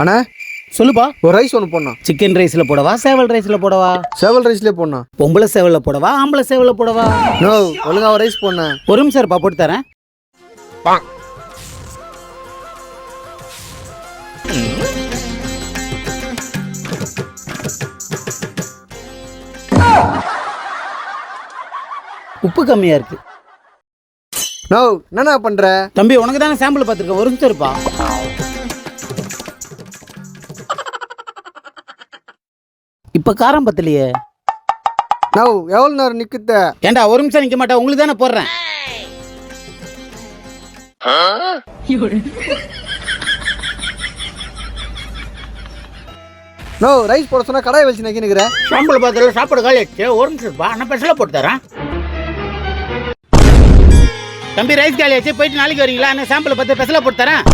அண்ணா சொல்லுப்பா. ஒரு ரைஸ் ஒன்று போடணும். சிக்கன் ரைஸ்ல போடவா சேவல் ரைஸ்ல போடவா? சேவல் ரைஸ்லேயே போடணும். பொம்பளை சேவல்ல போடவா ஆம்பளை சேவல்ல போடவா? நோ, ஒழுங்கா ஒரு ரைஸ் போடணும். ஒரு நிமிஷம் இருப்பா, போட்டு தரேன். உப்பு கம்மியா இருக்கு. நோ, என்னண்ணா பண்ற? தம்பி உனக்கு தானே சாம்பிள் பார்த்துருக்கேன், ஒரு நிமிஷம் இருப்பா. இப்ப காரம் பத்தலையே. நோ, எவ்வளோ நேரம் நிக்குத்த? ஏண்டா ஒரு நிமிஷம் நிக்க மாட்டா, உங்களுக்கு தானே போடுறேன். நோ, ரைஸ் போட சொன்னா கடாயை வச்சு நக்கினுக்கிற. சாம்பிள் பார்த்துல சாப்பாடு காலி ஆச்சு, ஒரு நிமிஷம் இருப்பா, நான் ஸ்பெஷலா போட்டு தரேன். தம்பி ரைஸ் காலி ஆச்சு, போயிட்டு நாளைக்கு வரீங்களா? நான் சாம்பிள் பார்த்து ஸ்பெஷலா போட்டு தரேன்.